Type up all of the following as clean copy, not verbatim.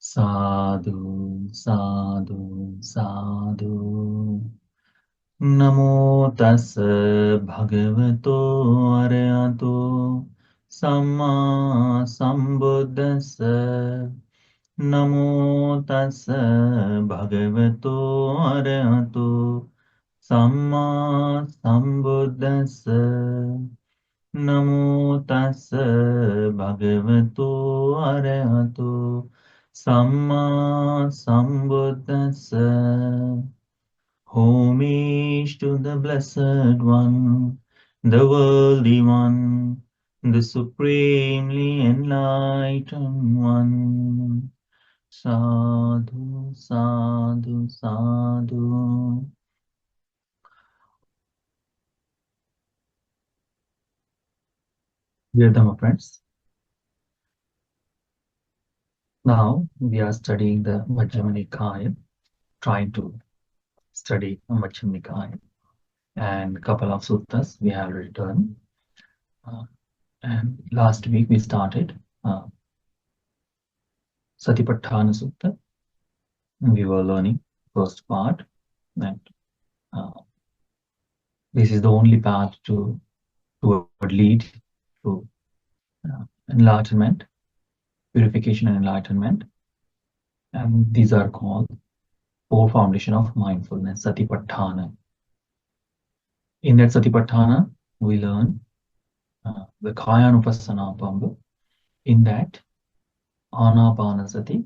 Sadhu, sadhu, sadhu. Namo tassa bhagavato arahato samma sambuddhassa. Namo tassa bhagavato arahato samma sambuddhassa. Namo tassa bhagavato arahato samma sambuddhassa. Homage to the Blessed One, the Worthy One, the Supremely Enlightened One. Sadhu, sadhu, sadhu. Dear Dhamma friends, now we are studying the Majjhima Nikaya, trying to study Majjhima Nikaya, and a couple of suttas we have written. And last week we started Satipaṭṭhānasutta. We were learning first part, that this is the only path to lead to enlightenment, purification and enlightenment. And these are called four foundation of mindfulness, Satipaṭṭhāna. In that Satipaṭṭhāna, we learn the Kāyanupassana Pamba. In that, Ānāpānasati,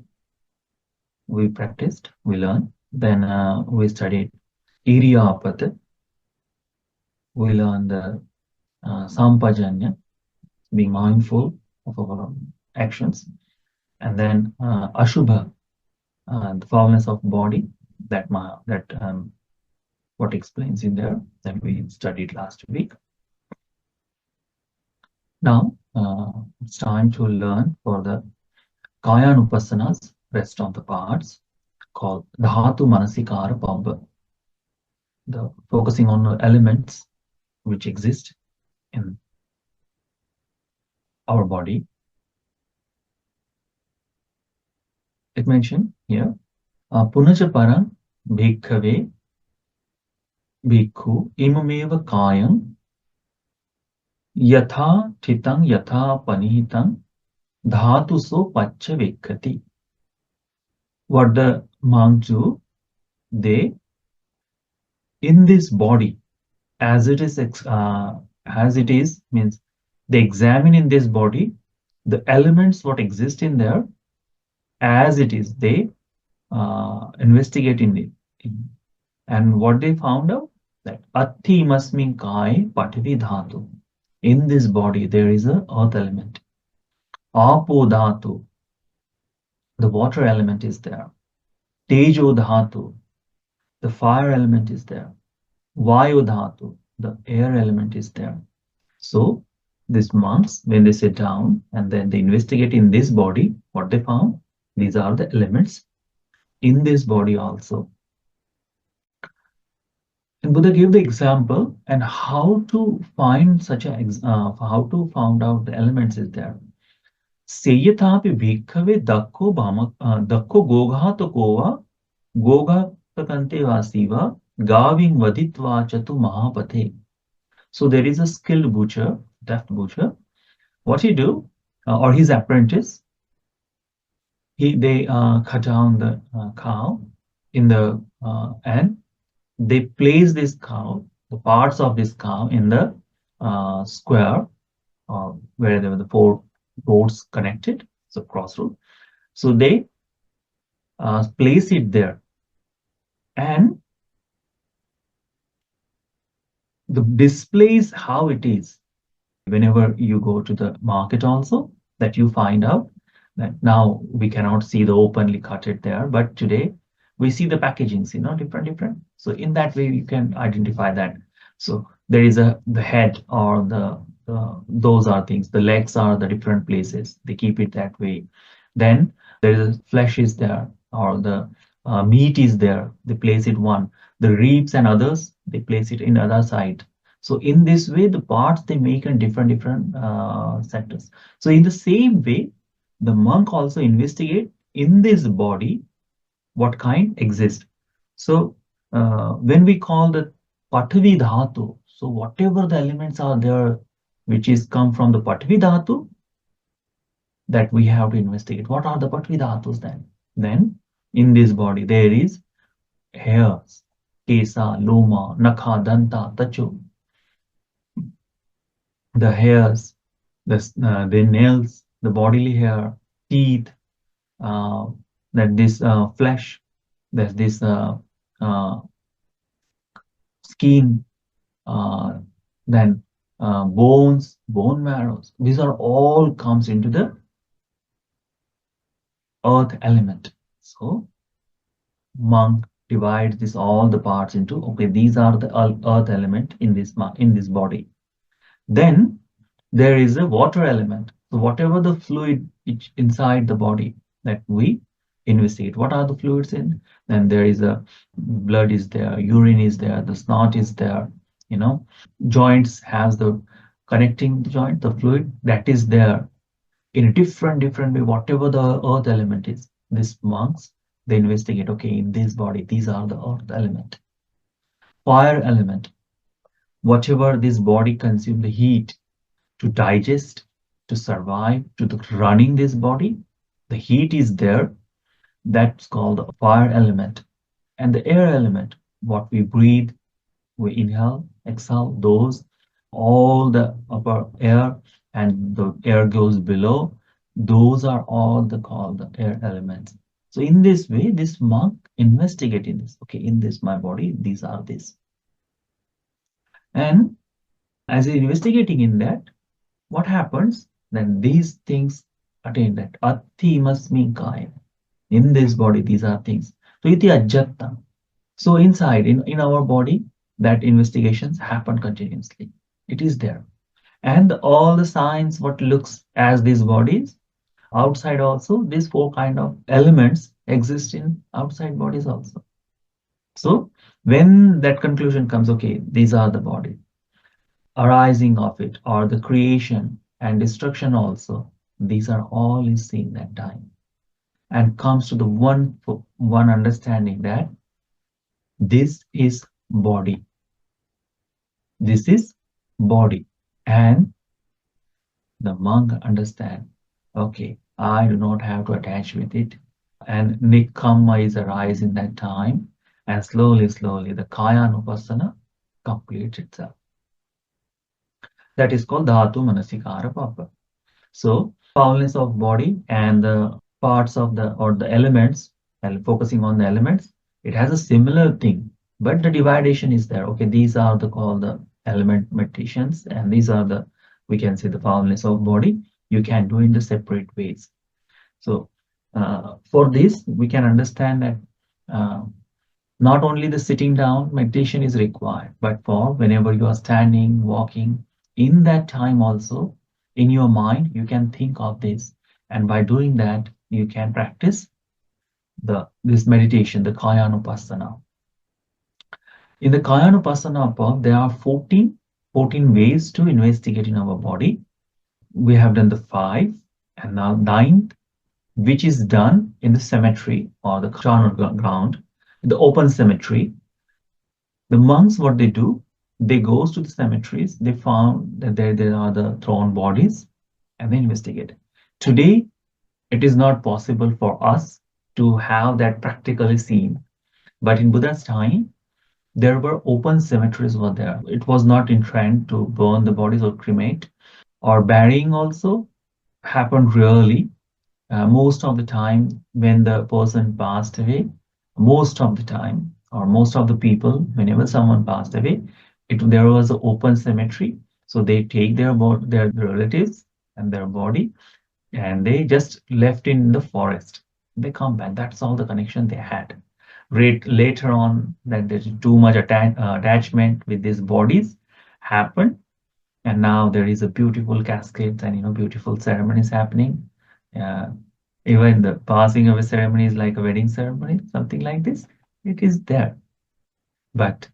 we practiced, we learned. Then we studied Iriyapata. We learned the Sampajanya, being mindful of our actions. And then Ashubha, the foulness of body, that what explains in there, that we studied last week. Now it's time to learn for the Kāyanupassana's rest of the parts, called Dhatu Manasikara Pamba, the focusing on the elements which exist in our body. It mentioned here, Punacha Parang Bhikkhave Bhikkhu Imameva Kayam Yatha Thitang Yatha Panihitang Dhatu So Pacha Vekkati. What the monks do, they, in this body, as it is, means they examine in this body the elements what exist in there as it is. They investigate in it, and what they found out, that Atti Masmin Kai Pativi Dhatu. In this body there is a earth element. Apo Dhatu, the water element is there. Tejo Dhatu, the fire element is there. Vayu Dhatu, the air element is there. So these monks, when they sit down and then they investigate in this body, what they found, these are the elements in this body also. And Buddha gave the example and how to find such a how to find out the elements is there. Seyatapi bhikkhave dakko gogha kova gogha takante vasiva gaving vaditva chatu mahapate. So there is a skilled butcher, deaf butcher. What he do, or his apprentice, they cut down the cow in the and they place this cow, the parts of this cow, in the square where there were the four roads connected, so crossroad. So they place it there, and the displays how it is. Whenever you go to the market also, that you find out that now we cannot see the openly cut it there, but today we see the packagings, different. So in that way you can identify that. So there is the head, or those are things. The legs are the different places. They keep it that way. Then there is flesh is there, or the meat is there. They place it one. The ribs and others, they place it in the other side. So in this way, the parts they make in different sectors. So in the same way, the monk also investigate in this body, what kind exist. So when we call the Pathavi Dhatu, so whatever the elements are there, which is come from the Pathavi Dhatu, that we have to investigate. What are the Pathavi Dhatus then? Then in this body there is hairs, kesa, loma, nakha, danta, tachu, the hairs, the nails, the bodily hair, teeth, uh, that this flesh, there's this uh, skin, uh, then bones, bone marrows. These are all comes into the earth element. So monk divides this all the parts into, okay, these are the earth element in this body. Then there is a water element. So whatever the fluid which inside the body that we investigate, what are the fluids in? Then there is a blood is there, urine is there, the snot is there, you know, joints has the connecting the joint, the fluid that is there in a different way, whatever the earth element is. These monks, they investigate, okay, in this body, these are the earth element. Fire element, whatever this body consume the heat to digest, to survive, to the running this body, the heat is there. That's called the fire element. And the air element, what we breathe, we inhale, exhale, those, all the upper air and the air goes below, those are all the called the air elements. So in this way, this monk investigating this. Okay, in this my body, these are this. And as he's investigating in that, what happens? Then these things attain that ati masmi kaya. In this body, these are things. So iti ajjatta. So inside, in our body, that investigations happen continuously. It is there. And all the signs, what looks as these bodies, outside also, these four kind of elements exist in outside bodies also. So when that conclusion comes, okay, these are the body, arising of it, or the creation and destruction also, these are all is seen that time. And comes to the one understanding that this is body. This is body. And the monk understand, okay, I do not have to attach with it. And Nikkamma is arise in that time. And slowly, the Kayanupassana completes itself. That is called Dhatu Manasikara Papa. So foulness of body and the parts of the or the elements, and focusing on the elements, it has a similar thing, but the dividation is there. Okay, these are the called the element meditations, and these are the, we can say, the foulness of body. You can do in the separate ways. So for this, we can understand that not only the sitting down meditation is required, but for whenever you are standing, walking, in that time also, in your mind, you can think of this. And by doing that, you can practice this meditation, the Kayanupassana. In the Kayanupassana above, there are 14 ways to investigate in our body. We have done the 5, and now 9th, which is done in the cemetery or the charnel ground, in the open cemetery. The monks, what they do, they goes to the cemeteries, they found that there are the thrown bodies, and they investigate. Today, it is not possible for us to have that practically seen. But in Buddha's time, there were open cemeteries were there. It was not in trend to burn the bodies or cremate, or burying also happened rarely. Most of the time when the person passed away, most of the time, or most of the people, whenever someone passed away, there was an open cemetery. So they take their relatives and their body, and they just left in the forest. They come back. That's all the connection they had. Later on, that there's too much attachment with these bodies happened, and now there is a beautiful cascades and beautiful ceremonies happening. Uh, Even the passing away ceremony is like a wedding ceremony, something like this. It is there. But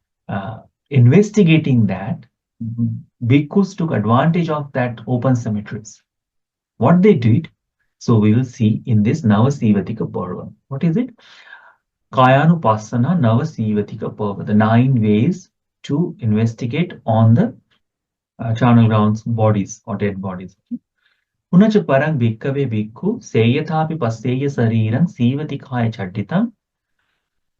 investigating that, bhikkhus took advantage of that open cemeteries. What they did, So we will see in this Navasivatika Parva. What is it? Kayanupassana Navasivatika Parva, the 9 ways to investigate on the charnel grounds bodies or dead bodies. Punacha parang bhikkave bhikkhu seyathapi passeya sarirang sivatikaya chadditam.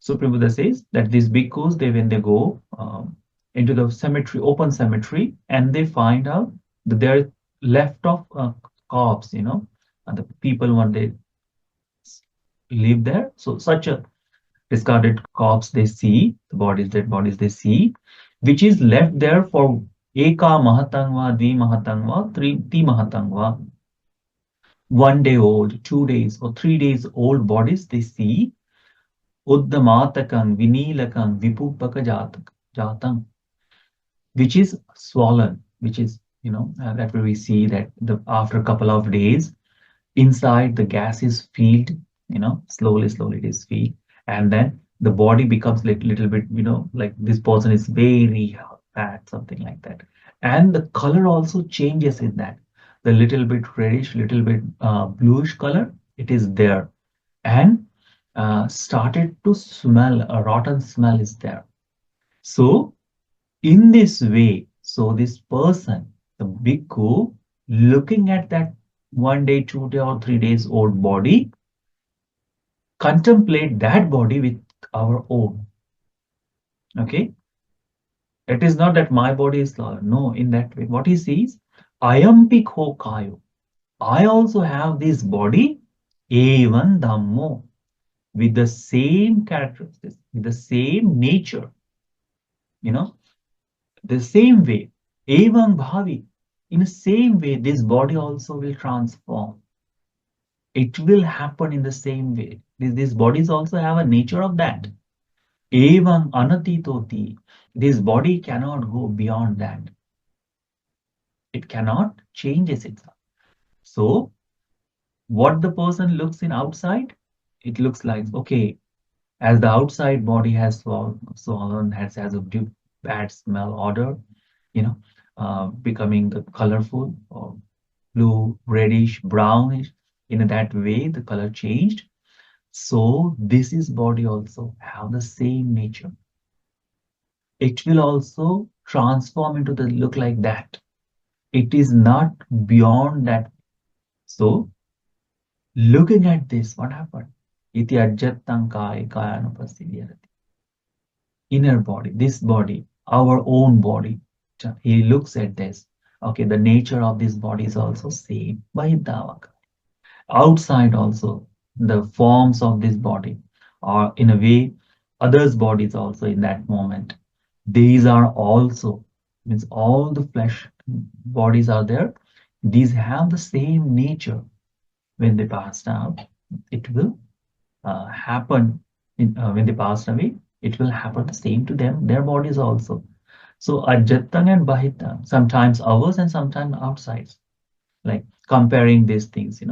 Supreme Buddha says that these bhikkhus, when they go into the cemetery, open cemetery, and they find out that they're left of corpse, and the people when they live there. So such a discarded corpse they see, the bodies, dead bodies they see, which is left there for eka mahatangva, dvi mahatangva, ti mahatangva. 1 day old, 2 days, or 3 days old bodies they see. Uddamatakang, vinilakang, vipupaka jatam, which is swollen, which is, that way we see that after a couple of days, inside the gas is filled, slowly it is filled, and then the body becomes like little bit, like this person is very fat, something like that, and the color also changes in that, the little bit reddish, little bit bluish color, it is there, and started to smell, a rotten smell is there. So in this way, so this person, the bhikkhu, looking at that 1 day, 2 day, or 3 days old body, contemplate that body with our own. Okay? It is not that my body is lower. No, in that way. What he sees, ayam bhikkho kayo. I also have this body, evan dhammo, with the same characteristics, with the same nature, the same way, evam bhavi, in the same way, this body also will transform. It will happen in the same way. These bodies also have a nature of that. Evam anatitoti, this body cannot go beyond that. It cannot change itself. So, what the person looks in outside, it looks like, okay, as the outside body has swollen, has a bad smell, odor, becoming the colorful or blue, reddish, brownish. In that way, the color changed. So this is body also have the same nature. It will also transform into the look like that. It is not beyond that. So looking at this, what happened? Iti ajjattam kaya kayanupasthidhyarati. Inner body, this body, our own body. He looks at this. Okay, the nature of this body is also same. Bahidavaka. Outside also, the forms of this body are in a way others' bodies also in that moment. These are also, means all the flesh bodies are there. These have the same nature. When they passed out, it will happen when they passed away, it will happen the same to them, their bodies also. So ajjattang and bahitang, sometimes ours and sometimes outside, like comparing these things,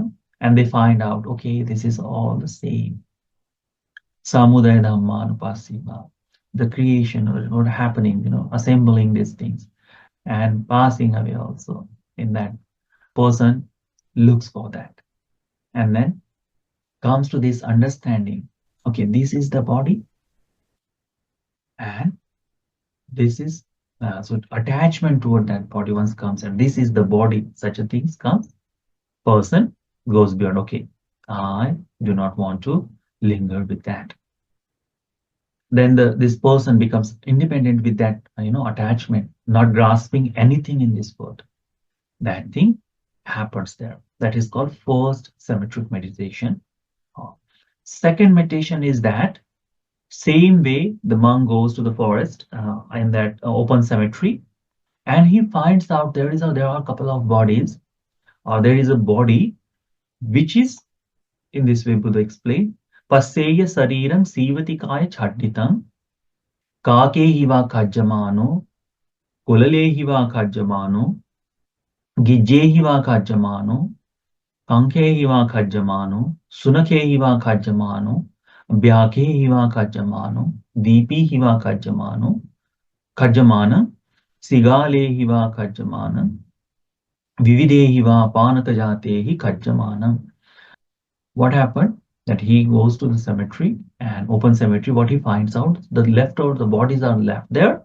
and they find out, okay, this is all the same. Samudaya dhammanupasiva, the creation or happening, assembling these things and passing away also. In that, person looks for that, and then comes to this understanding, okay, this is the body, and this is so attachment toward that body once comes, and this is the body, such a thing comes, person goes beyond, okay, I do not want to linger with that. Then this person becomes independent with that, attachment, not grasping anything in this world. That thing happens there. That is called first symmetric meditation. Second meditation is that same way the monk goes to the forest in that open cemetery, and he finds out there are a couple of bodies, or there is a body which is in this way Buddha explained, passeya sariram sivatikaya chadditam kake hiva kajjamano kulale hiva kajjamano gijje hiva kajjamano kanke hiva kajjamano sunake hiva kajjamano vyake hiva kajjamano deepi hiva kajjamana sigale hiva kajjamana vividhe hiva panaka jate hi kajjamana. What happened? That he goes to the cemetery and open cemetery. What he finds out, the leftover the bodies are left there,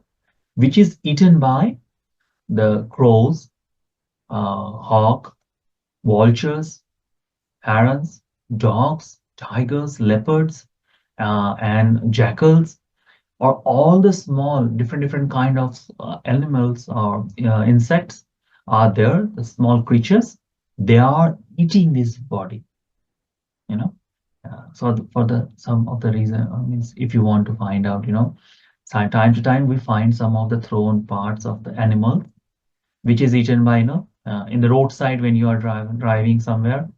which is eaten by the crows, hawk, vultures, herons, dogs, tigers, leopards, and jackals, or all the small different kind of animals or insects are there. The small creatures, they are eating this body. You know, for the some of the reason means if you want to find out, time to time we find some of the thrown parts of the animal which is eaten by, in the roadside when you are driving somewhere,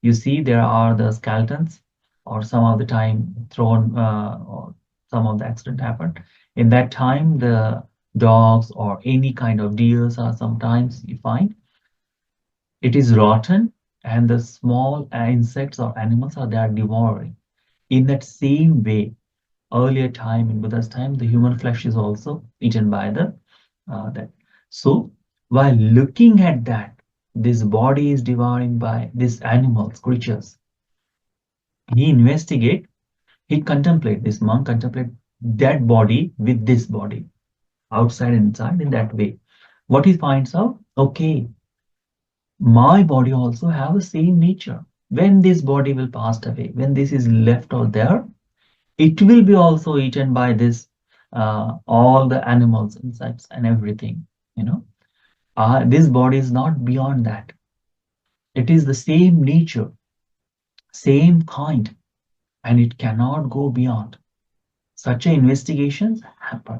you see there are the skeletons, or some of the time thrown, or some of the accident happened. In that time, the dogs or any kind of deers are sometimes you find it is rotten, and the small insects or animals are there devouring. In that same way, earlier time in Buddha's time, the human flesh is also eaten by the that. So while looking at that, this body is devouring by these animals, creatures. He investigate, he contemplate, this monk contemplate that body with this body, outside and inside in that way. What he finds out, okay, my body also have the same nature. When this body will pass away, when this is left out there, it will be also eaten by this all the animals, insects, and everything. You know, this body is not beyond that. It is the same nature, same kind, and it cannot go beyond. Such investigations happen.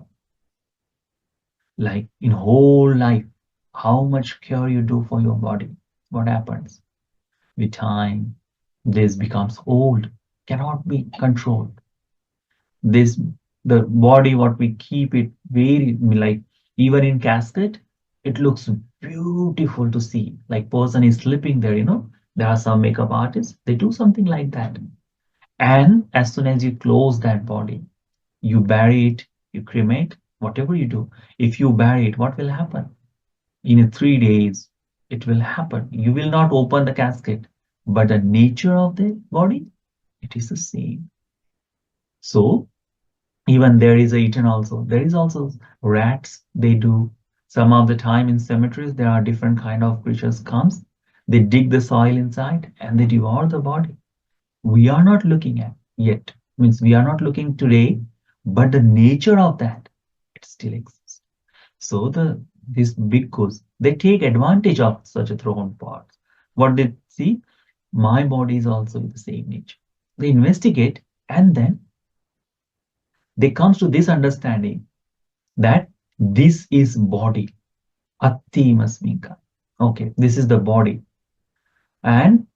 Like in whole life, how much care you do for your body, what happens? With time, this becomes old, cannot be controlled. This, the body, what we keep it very, like even in casket, it looks beautiful to see. Like person is sleeping there, there are some makeup artists, they do something like that. And as soon as you close that body, you bury it, you cremate, whatever you do, if you bury it, what will happen? In 3 days, it will happen. You will not open the casket, but the nature of the body, it is the same. So even there is a eaten also. There is also rats. They do some of the time in cemeteries. There are different kind of creatures comes. They dig the soil inside and they devour the body. We are not looking at yet. Means we are not looking today, but the nature of that, it still exists. So these bhikkhus, they take advantage of such a thrown parts. What they see, my body is also with the same nature. They investigate, and then they comes to this understanding that this is body. Atti masminka. Okay, this is the body. And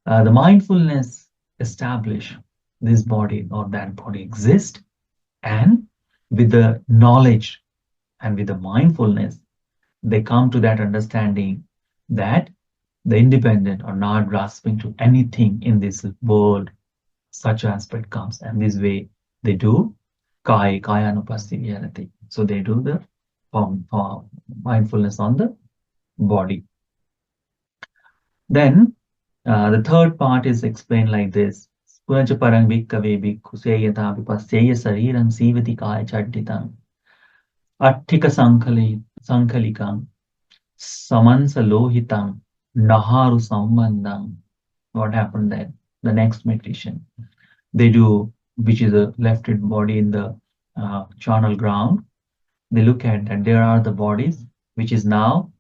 the mindfulness establish this body or that body exists. And with the knowledge and with the mindfulness, they come to that understanding that the independent are not grasping to anything in this world. Such aspect comes, and this way they do kayanupasthiti. So they do the mindfulness on the body. Then the third part is explained like this. Punacha parang bhikkave bhikkhu seyata vipasseya sarirang sivati kaya chadditam atthika sankalikam samansa lohitam naharu sambandam. What happened then? The next meditation they do, which is a left body in the charnel ground. They look at that there are the bodies, which is now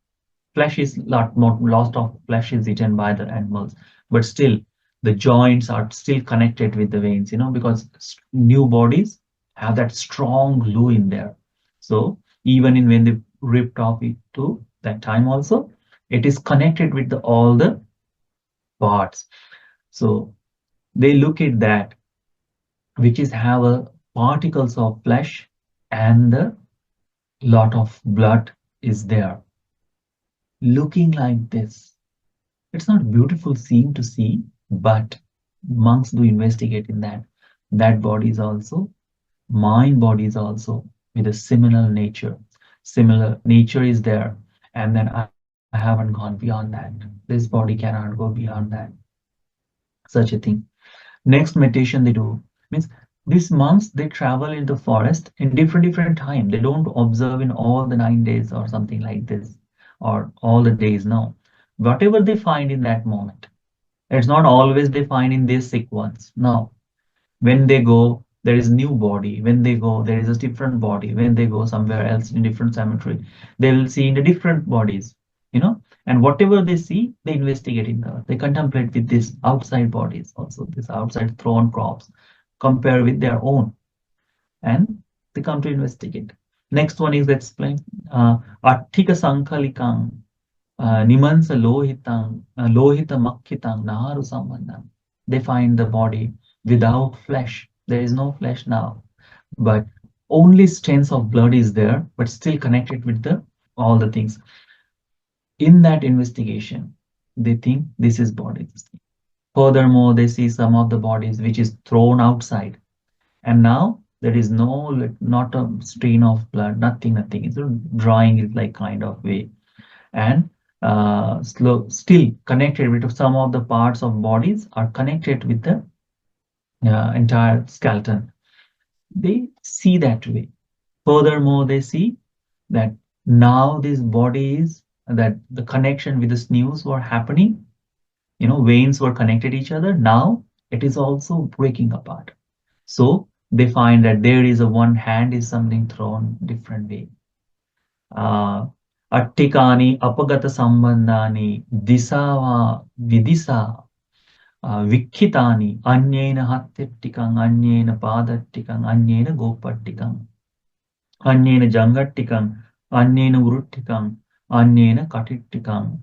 flesh is lot more lost of flesh is eaten by the animals, but still the joints are still connected with the veins, because new bodies have that strong glue in there. So even in when they ripped off it to that time also, it is connected with all the parts. So they look at that, which is have a particles of flesh and the lot of blood is there, looking like this. It's not beautiful scene to see, but monks do investigate in that. That body is also, mind body is also with a similar nature. Similar nature is there. And then I haven't gone beyond that. This body cannot go beyond that. Such a thing. Next meditation they do means these monks they travel in the forest in different time. They don't observe in all the 9 days or something like this, or all the days. No, whatever they find in that moment. It's not always they find in this sequence. No, when they go there is new body, when they go there is a different body, when they go somewhere else in different cemetery they will see in the different bodies, you know. And whatever they see they investigate in the, they contemplate with these outside bodies also, this outside thrown crops, compare with their own, and they come to investigate. Next one is explain atthika sankalikang nimansa lohitang lohita makkitang naharu sambandham. They find the body without flesh. There is no flesh now, but only stains of blood is there, but still connected with the all the things. In that investigation, they think this is body. Furthermore, they see some of the bodies which is thrown outside, and now there is no not a stain of blood, nothing. It's drawing it like kind of way, and still connected with some of the parts of bodies are connected with the entire skeleton. They see that way. Furthermore, they see that now these bodies, that the connection with the sinews were happening, you know, veins were connected each other. Now it is also breaking apart. So they find that there is a one hand is something thrown different way. Attikani apagata sambandhani disava vidisa vikkitani anyena hattettikang anyena padattikang anyena gopattikang anyena jangattikang anyena uruttikang anyena katittikang.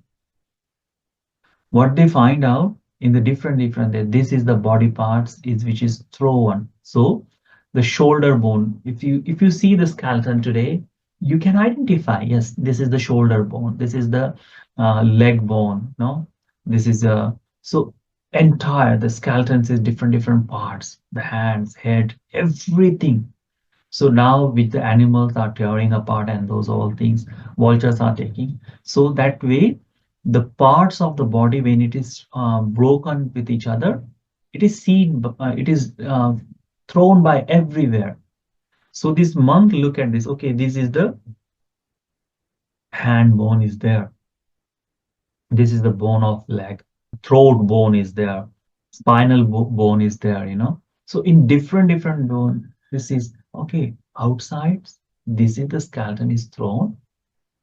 What they find out in the different this is the body parts is which is thrown. So the shoulder bone, if you see the skeleton today, you can identify, yes, this is the shoulder bone, this is the leg bone, no, this is a, so entire the skeletons is different parts, the hands, head, everything. So now with the animals are tearing apart and those all things, vultures are taking. So that way, the parts of the body when it is broken with each other, it is seen, it is thrown by everywhere. So this monk look at this. Okay, this is the hand bone is there. This is the bone of leg. Throat bone is there. Spinal bone is there. You know. So in different bone, this is okay. Outside, this is the skeleton is thrown.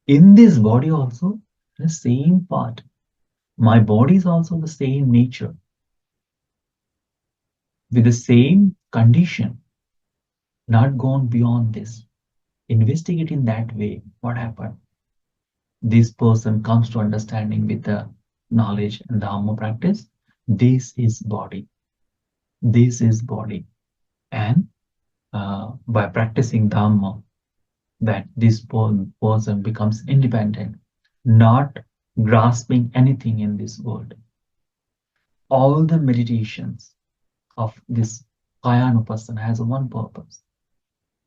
In this body also, the same part. My body is also the same nature, with the same condition, not gone beyond this. Investigate in that way. What happened? This person comes to understanding with the knowledge and Dhamma practice. This is body. This is body. And by practicing Dhamma, that this person becomes independent, not grasping anything in this world. All the meditations of this Kayanupassana has one purpose,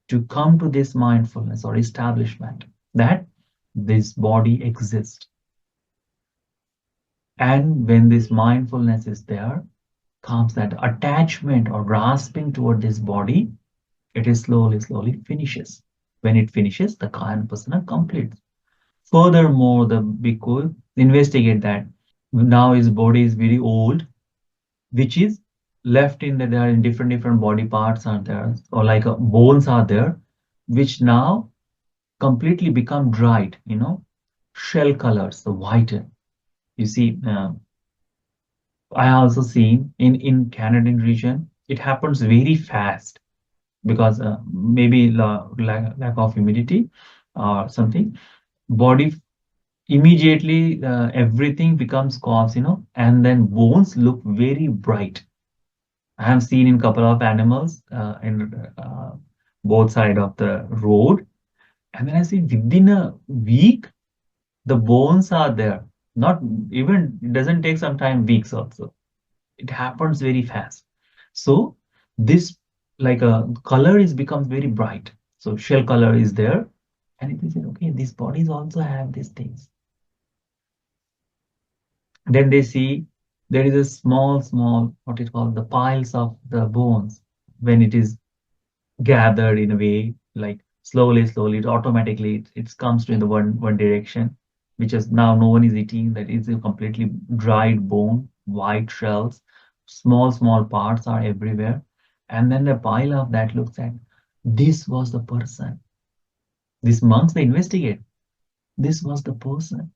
to come to this mindfulness or establishment that this body exists. And when this mindfulness is there, comes that attachment or grasping toward this body, it is slowly finishes. When it finishes, the Kayanupassana completes. Furthermore, the bhikkhu investigate that now his body is very old, which is left in that there are in different body parts are there, or like bones are there, which now completely become dried, you know, shell colors, the whiten. You see, I also seen in Canadian region, it happens very fast because maybe lack of humidity or something. Body immediately everything becomes corpse, you know, and then bones look very bright. I have seen in couple of animals in both side of the road, and then I see within a week the bones are there. Not even, it doesn't take some time, weeks also. It happens very fast. So this like a color is becomes very bright. So shell color is there, and it is okay. These bodies also have these things. Then they see there is a small, what it called, the piles of the bones. When it is gathered in a way, like slowly, it automatically it comes to in the one direction, which is now no one is eating. That is a completely dried bone, white shells, small parts are everywhere. And then the pile of that looks at, this was the person. These monks, they investigate. This was the person.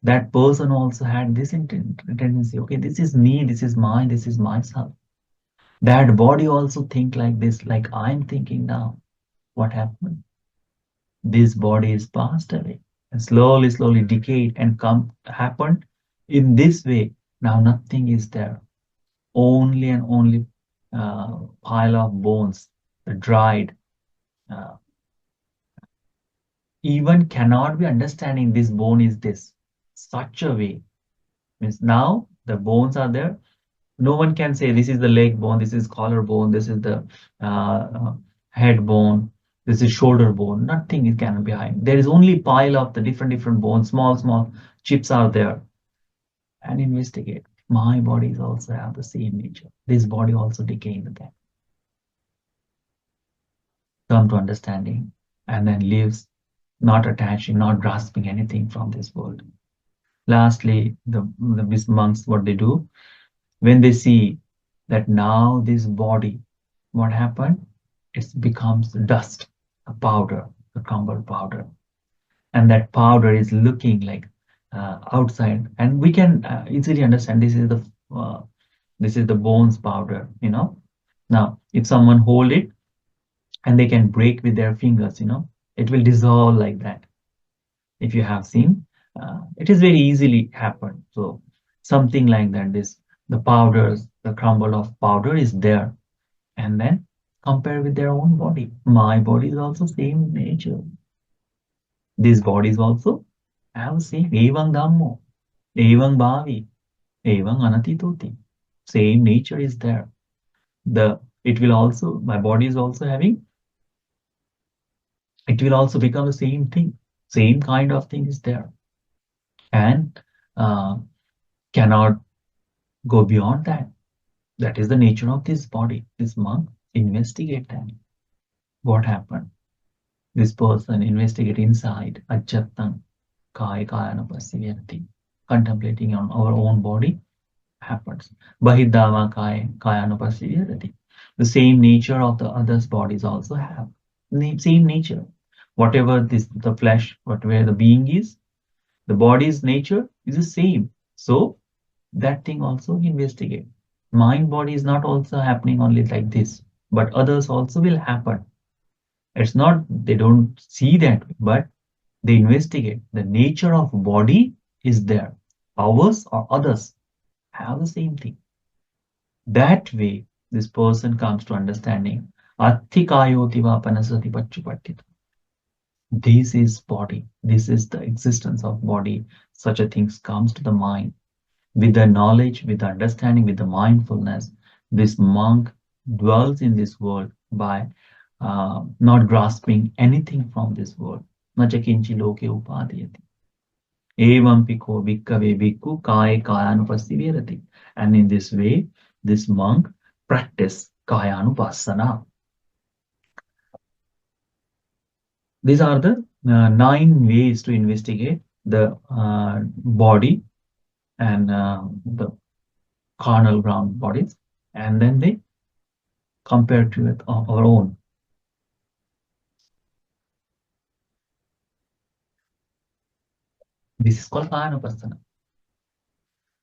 That person also had this tendency. Okay, this is me, this is mine, this is myself. That body also think like this, like I'm thinking now. What happened? This body is passed away and slowly decayed and come happened in this way. Now nothing is there. Only and only pile of bones, dried. Uh, Even cannot be understanding this bone is this. Such a way. Means now the bones are there. No one can say this is the leg bone, this is collar bone, this is the head bone, this is shoulder bone. Nothing is can be behind. There is only pile of the different bones, small chips are there. And investigate. My bodies also have the same nature. This body also decaying again. Come to understanding and then lives not attaching, not grasping anything from this world. Lastly, these monks, what they do, when they see that now this body, what happened? It becomes dust, a powder, a crumbled powder. And that powder is looking like outside. And we can easily understand this is the bones powder, you know. Now, if someone hold it and they can break with their fingers, you know, it will dissolve like that. If you have seen, it is very easily happen. So something like that, the powders, the crumble of powder is there. And then compare with their own body. My body is also same nature. These bodies also have same evang dhammo, evang bhavi, evang anatitoti. Same nature is there. It will also, my body is also having, it will also become the same thing. Same kind of thing is there. And uh, cannot go beyond that. That is the nature of this body. This monk investigate that. What happened? This person investigate inside, ajjattam, kaya kayanupasyavyati, contemplating on our own body happens. Bahidava kaya kayanupasyavyati. The same nature of the others' bodies also have. Same nature. Whatever the flesh, whatever the being is, the body's nature is the same. So that thing also investigate. Mind body is not also happening only like this, but others also will happen. It's not they don't see that, but they investigate. The nature of body is there. Ours or others have the same thing. That way, this person comes to understanding. Athikayotiva panasatipaṭṭhānasutta. This is body. This is the existence of body. Such a thing comes to the mind. With the knowledge, with the understanding, with the mindfulness, this monk dwells in this world by not grasping anything from this world. Nachakinchi loke upadhyati. Evam piko bhikkave bhikkhu kaya kayanupasyavyati. And in this way, this monk practice kayanupasana. These are the 9 ways to investigate the body and the carnal ground bodies, and then they compare to it our own. This is called Kayanupasana.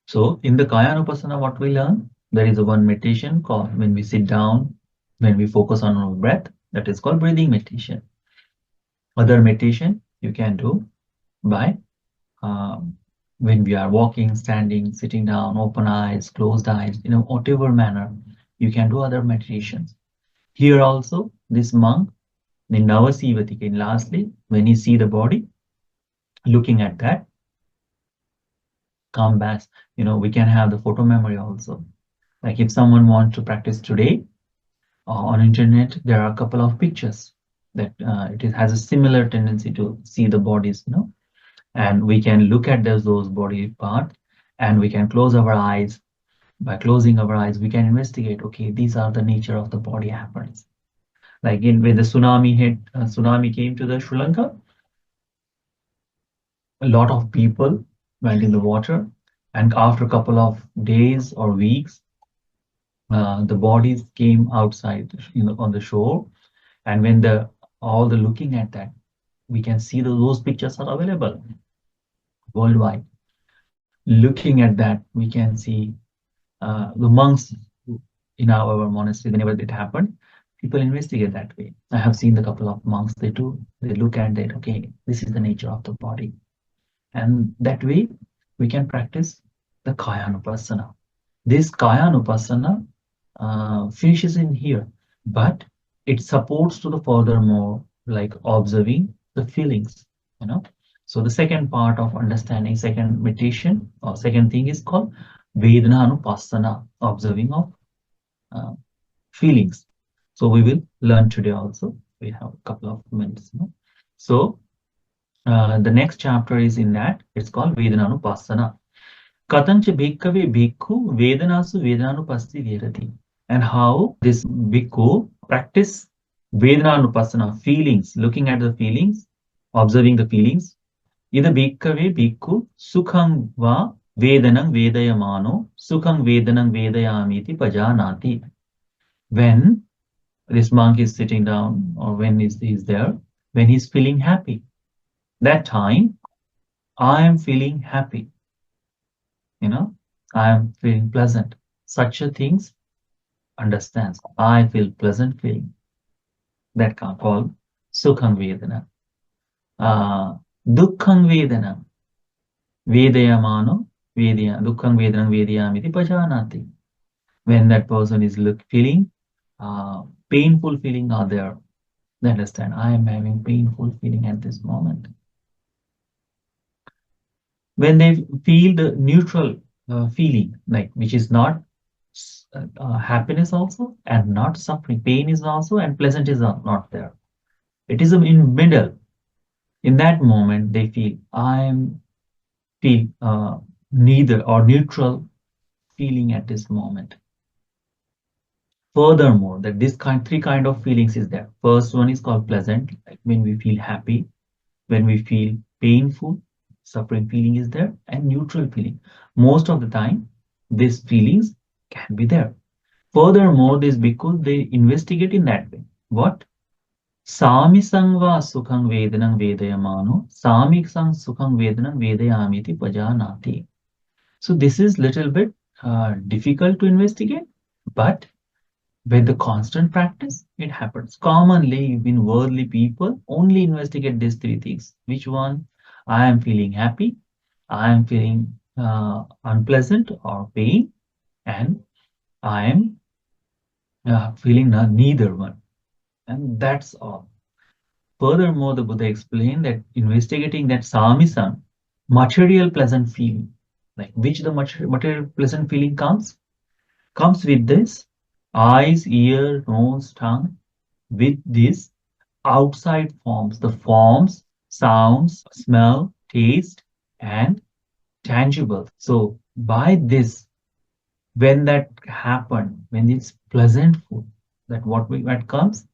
So in the Kayanupasana, what we learn, there is a one meditation called when we sit down, when we focus on our breath, that is called breathing meditation. Other meditation you can do by when we are walking, standing, sitting down, open eyes, closed eyes, you know, whatever manner, you can do other meditations. Here also, this monk, in Navasivatika, and lastly, when you see the body, looking at that, come back, you know, we can have the photo memory also. Like if someone wants to practice today, on internet, there are a couple of pictures that it has a similar tendency to see the bodies, you know, and we can look at those body parts and we can close our eyes. By closing our eyes, we can investigate, okay, these are the nature of the body happens. Like when the tsunami hit, tsunami came to the Sri Lanka, a lot of people went in the water, and after a couple of days or weeks, the bodies came outside, on the shore. And when the all the looking at that, we can see those pictures are available worldwide. Looking at that, we can see the monks in our monastery. Whenever it happened, people investigate that way. I have seen the couple of monks. They look at that. Okay, this is the nature of the body, and that way we can practice the Kayanupassana. This Kayanupassana finishes in here, but it supports to the furthermore, like observing the feelings, you know. So the second part of understanding, second meditation or second thing is called Vedananupassana, observing of uh, feelings. So we will learn today also. We have a couple of minutes. So the next chapter is in that. It's called Vedananupassana. Katancha bhikkhave bhikkhu vedanasu vedanupasti virati. And how this bhikkhu practice Vedananupassana, feelings, looking at the feelings, observing the feelings. Ida bhikkhave bhikkhu sukham va vedanam vedayamano sukham vedanam vedayamiti pajanati. When this monk is sitting down, or when he's there, when he's feeling happy, that time I am feeling happy, I am feeling pleasant. Such a things understands. I feel pleasant feeling. That can call sukham vedana. Dukkham vedana. Vedayamano vedaya. Dukkham vedanam vedayamiti pajanati. When that person is feeling painful feeling are there, they understand I am having painful feeling at this moment. When they feel the neutral feeling, like which is not happiness also and not suffering, pain is also and pleasant is not there. It is in middle. In that moment, they feel feel neither or neutral feeling at this moment. Furthermore, that this three kind of feelings is there. First one is called pleasant, like when we feel happy, when we feel painful, suffering feeling is there, and neutral feeling. Most of the time, these feelings can be there. Furthermore, this because they investigate in that way. What? Sami sangva sukhang vedanang vedayamano, sami sang sukhang vedanang vedayamiti pajanati. So this is little bit difficult to investigate, but with the constant practice, it happens. Commonly, even worldly people only investigate these three things. Which one? I am feeling happy, I am feeling unpleasant or pain, and I am feeling neither one. And that's all. Furthermore, the Buddha explained that investigating that samisam, material pleasant feeling, like which the material pleasant feeling comes with this eyes, ear, nose, tongue, with these outside forms, the forms, sounds, smell, taste, and tangible. So by this, when that happened, when it's pleasant food, that comes,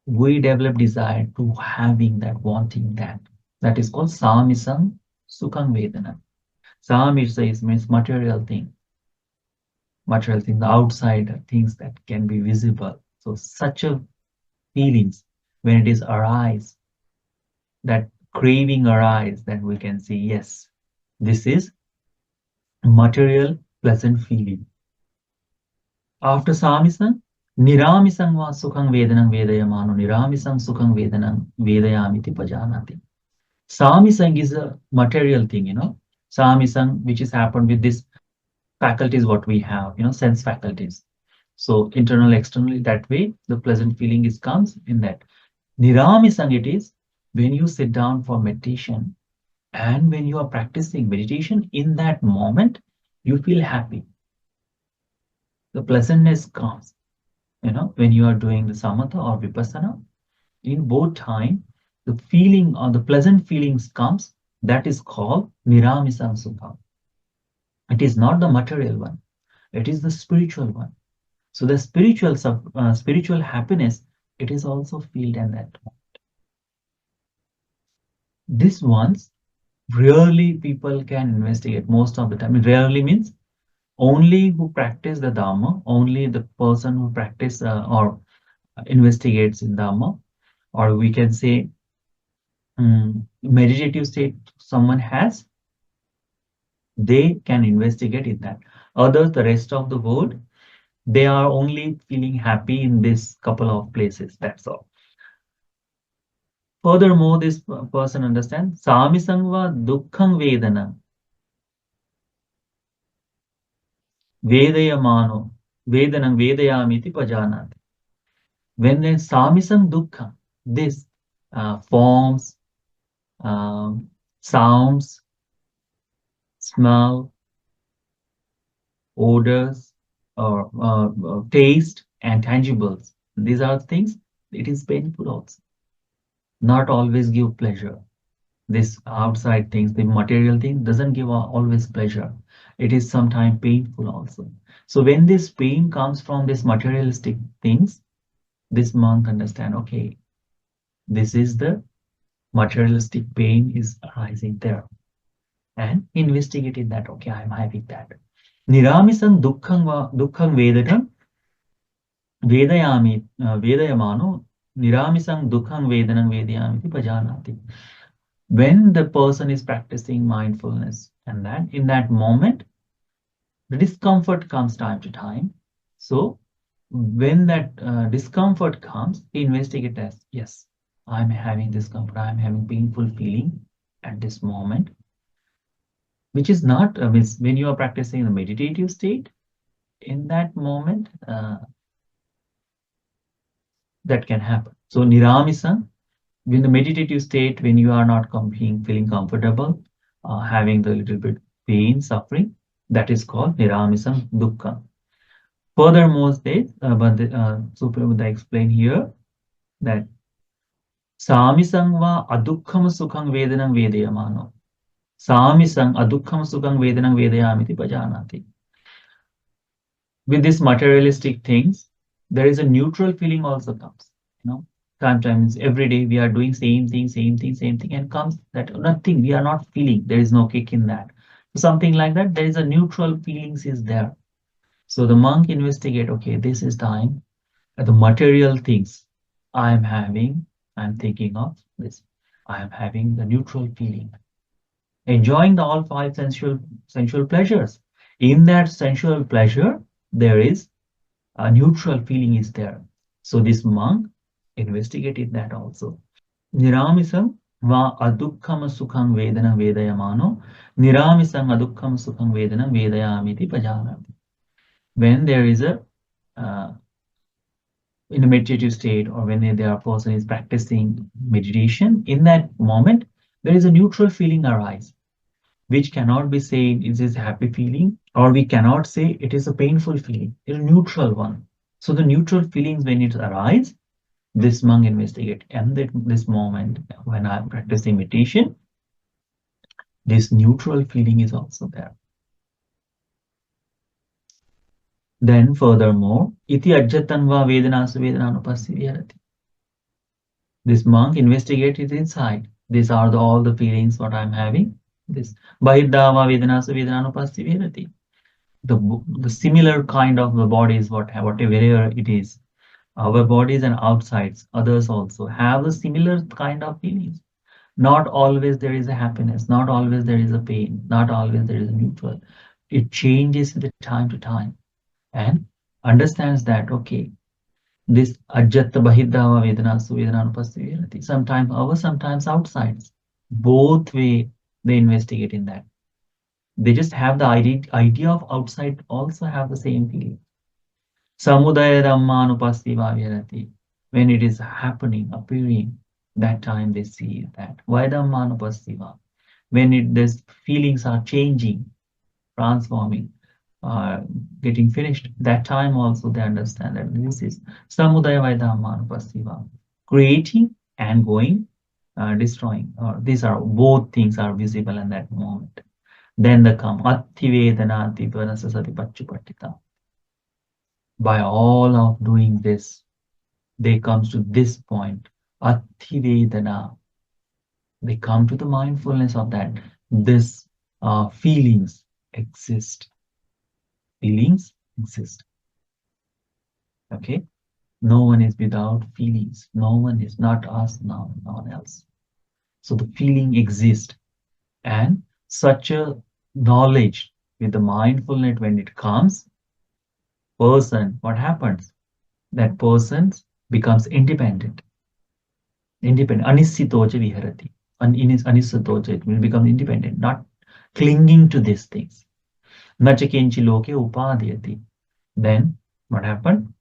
we develop desire to having that, wanting that. That is called samisam sukham vedana. Samisa means material thing, the outside things that can be visible. So such a feelings, when it is arise, that craving arise, then we can see, yes, this is material pleasant feeling. After samisam, niramisam va sukham vedanam vedayamano, niramisam sukham vedanam vedayamiti pajanati. Samisang is a material thing, Samisang, which is happened with this faculties what we have, sense faculties. So internal, externally, that way the pleasant feeling comes in that. Niramisang it is when you sit down for meditation, and when you are practicing meditation, in that moment you feel happy. The pleasantness comes, when you are doing the samatha or vipassana. In both time, the feeling or the pleasant feelings comes. That is called niramisam sukha. It is not the material one. It is the spiritual one. So the spiritual happiness, it is also felt in that. This ones rarely people can investigate most of the time. Rarely means only who practice the Dharma, only the person who practice or investigates in Dharma, or we can say meditative state someone has, they can investigate in that. Others, the rest of the world, they are only feeling happy in this couple of places. That's all. Furthermore, this person understands Samisangva Dukkhang Vedana Vedayamano Vedanang Vedayamiti Pajanati. When there's Samisang Dukkha, this forms, sounds, smell, odors, or taste, and tangibles. These are things, it is painful also. Not always give pleasure. This outside things, the material thing doesn't give always pleasure. It is sometimes painful also. So when this pain comes from this materialistic things, this monk understand, okay, this is the materialistic pain is arising there. And investigating that, okay, I'm having that. Niramisang dukkhang vedayamano niramisang dukkhang vedanang vedayamiti pajanati. When the person is practicing mindfulness, and then in that moment, the discomfort comes time to time. So when that discomfort comes, investigate as, yes, I'm having discomfort, I'm having painful feeling at this moment, which is not, when you are practicing the meditative state, in that moment, that can happen. So niramisam, in the meditative state, when you are not feeling comfortable, having the little bit pain, suffering, that is called niramisam dukkha. Furthermore, Supreme Buddha explained here that Samisangva adukkam sukhang vedanang vedayamano. Samisang adukkam sukhang vedanang vedayamiti pajanati. With these materialistic things, there is a neutral feeling also comes. Sometimes every day we are doing same thing, and comes that nothing, we are not feeling. There is no kick in that. Something like that, there is a neutral feelings is there. So the monk investigate, okay, this is time. The material things I'm thinking of this. I am having the neutral feeling. Enjoying the all five sensual pleasures. In that sensual pleasure, there is a neutral feeling is there. So this monk investigated that also. Niramisam va adukkam sukham vedana vedayamano. Niramisam adukkam sukham vedana vedayamiti pajanati. When there is a in a meditative state, or when there are person is practicing meditation, in that moment there is a neutral feeling arise, which cannot be said it is a happy feeling, or we cannot say it is a painful feeling. It's a neutral one. So the neutral feelings, when it arises, this monk investigate, and this moment when I'm practicing meditation, this neutral feeling is also there. Then furthermore, iti ajjatanva vedanasu vedananupassi. This monk investigated inside. These are all the feelings what I'm having. This bahirdava vedanasu vedananupassi. The similar kind of the bodies, whatever it is, our bodies and outsides, others also have a similar kind of feelings. Not always there is a happiness, not always there is a pain, not always there is a neutral. It changes the time to time, and understands that, okay, this ajjatta bahirdava vedanasu vedananupassi. Sometimes our, sometimes outsides. Both way they investigate in that. They just have the idea of outside also have the same feeling. Samudaya dhammanupassi vavirati. When it is happening, appearing, that time they see that. Why dhammanupassi va? When these feelings are changing, transforming, getting finished, that time also they understand that this is samudaya vaidhammanupassi va. Creating and going, destroying. These are both things are visible in that moment. Then the come Athivedana Satipatthānasutta. By all of doing this, they comes to this point. Athivedana. They come to the mindfulness of that. This feelings exist. Feelings exist. Okay. No one is without feelings. No one is not us, no one else. So the feeling exists, and such a knowledge with the mindfulness, when it comes, person, what happens? That person becomes independent. Independent. Anisitoja viharati. Anisitoja, it will become independent, not clinging to these things. Nachakenchi loke upadhyati. Then what happened?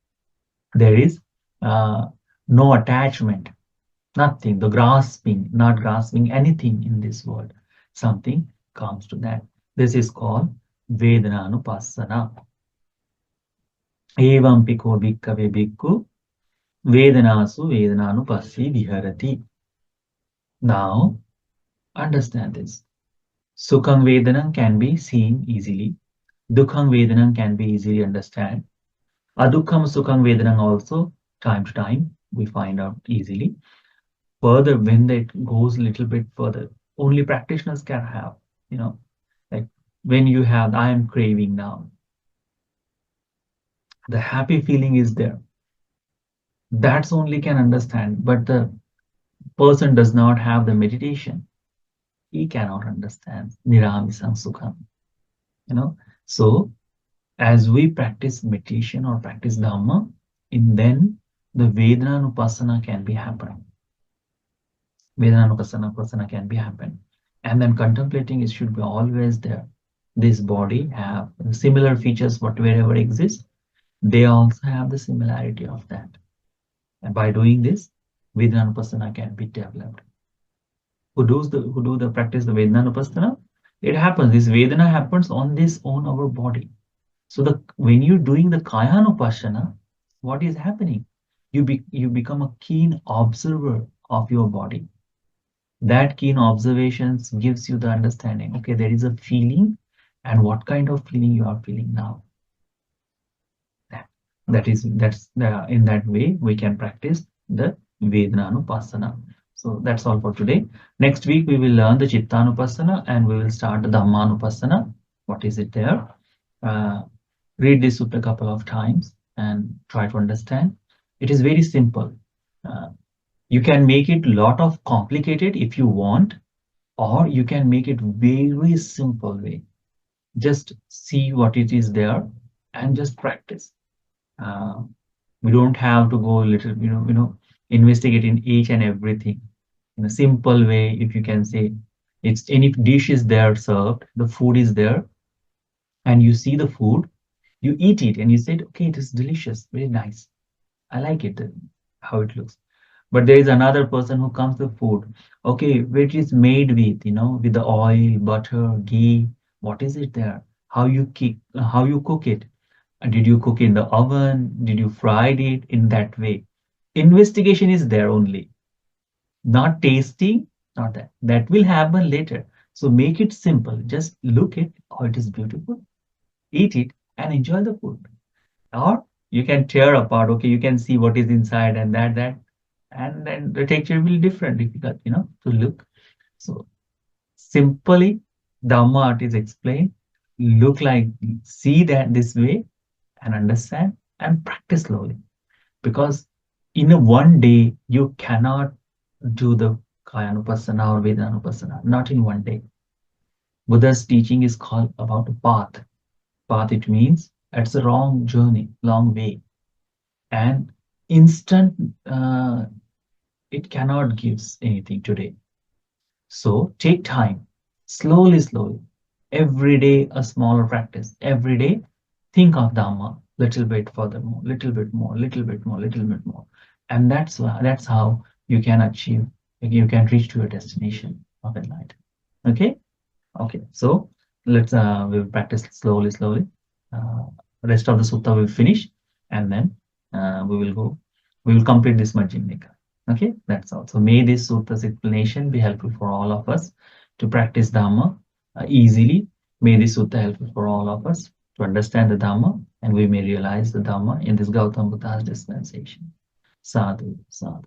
There is no attachment, nothing, the grasping, not grasping anything in this world. Something comes to that. This is called Vedananupassana. Evam piko bhikkave bhikkhu Vedanasu Vedananupassi viharati. Now, understand this. Sukham Vedanam can be seen easily. Dukham Vedanam can be easily understood. Adukham Sukham Vedanam also, time to time, we find out easily. Further, when it goes a little bit further, only practitioners can have, like when you have, I am craving now. The happy feeling is there. That's only can understand, but the person does not have the meditation. He cannot understand Niramisam Sukham. So as we practice meditation or practice Dhamma, then the Vedananupassana can be happen. Vedananupassana can be happen. And then contemplating it should be always there. This body have similar features wherever exists. They also have the similarity of that. And by doing this, Vedananupassana can be developed. Who do the practice the Vedananupassana? It happens. This Vedana happens on our body. So when you're doing the Kayanupassana, what is happening? You become a keen observer of your body. That keen observations gives you the understanding. Okay, there is a feeling, and what kind of feeling you are feeling now. That's in that way we can practice the Vedananupassana. So that's all for today. Next week we will learn the Chittanupassana, and we will start the Dhammanupassana. What is it there? Read this sutta a couple of times and try to understand. It is very simple. You can make it a lot of complicated if you want, or you can make it very simple way. Just see what it is there and just practice. We don't have to go investigate in each and everything. In a simple way, if you can say, it's any dish is there served, the food is there, and you see the food, you eat it, and you said, okay, it is delicious, very nice. I like it, how it looks. But there is another person who comes to food. Okay, which is made with the oil, butter, ghee. What is it there? How you cook it? Did you cook in the oven? Did you fry it in that way? Investigation is there only. Not tasting, not that. That will happen later. So make it simple. Just look it. Oh, it is beautiful. Eat it and enjoy the food. Or you can tear apart. Okay, you can see what is inside and that. And then the texture will be difficult, to look. So simply, Dhamma art is explained. Look like, see that this way and understand and practice slowly. Because in a one day, you cannot do the Kayanupassana or Vedananupassana, not in one day. Buddha's teaching is called about a path. Path, it means it's a long journey, long way. And instant, it cannot give anything today. So take time, slowly. Every day a smaller practice. Every day think of Dhamma, little bit furthermore, little bit more. And that's how you can achieve, you can reach to your destination of enlightenment. Okay. So let's we'll practice slowly. Rest of the sutta will finish, and then we will complete this Majjhima Nikaya. Okay, that's all. So may this sutta's explanation be helpful for all of us to practice Dhamma easily May this sutta helpful for all of us to understand the Dhamma, and we may realize the Dhamma in this Gautam Buddha's dispensation. Sadhu, sadhu.